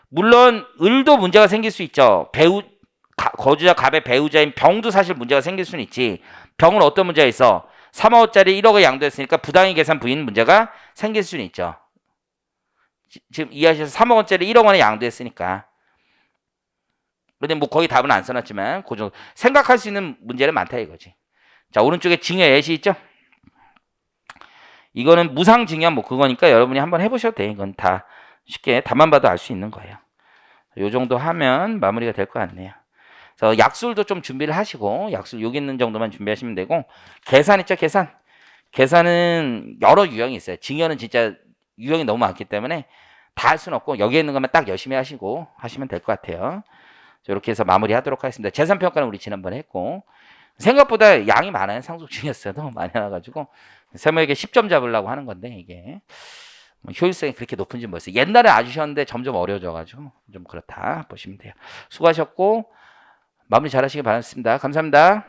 물론 을도 문제가 생길 수 있죠. 거주자 갑의 배우자인 병도 사실 문제가 생길 수는 있지. 병은 어떤 문제가 있어? 3억짜리 1억을 양도했으니까 부당히 계산 부인 문제가 생길 수는 있죠. 지금 이해하셔서 3억 원짜리 1억 원에 양도했으니까. 근데 뭐 거의 답은 안 써놨지만 그 정도 생각할 수 있는 문제는 많다 이거지. 자, 오른쪽에 증여 예시 있죠? 이거는 무상증여 뭐 그거니까 여러분이 한번 해보셔도 돼. 이건 다 쉽게 답만 봐도 알 수 있는 거예요. 요 정도 하면 마무리가 될 것 같네요. 그래서 약술도 좀 준비를 하시고 약술 여기 있는 정도만 준비하시면 되고 계산 있죠? 계산은 여러 유형이 있어요. 증여는 진짜 유형이 너무 많기 때문에 다 할 수는 없고 여기에 있는 것만 딱 열심히 하시고 하시면 될 것 같아요. 이렇게 해서 마무리하도록 하겠습니다. 재산평가는 우리 지난번에 했고 생각보다 양이 많아요. 상속증여세도 많이 나와가지고 세모에게 10점 잡으려고 하는 건데 이게 효율성이 그렇게 높은지 모르겠어요. 옛날에 아주 쉬웠는데 점점 어려워져가지고 좀 그렇다 보시면 돼요. 수고하셨고 마무리 잘 하시길 바랍니다. 감사합니다.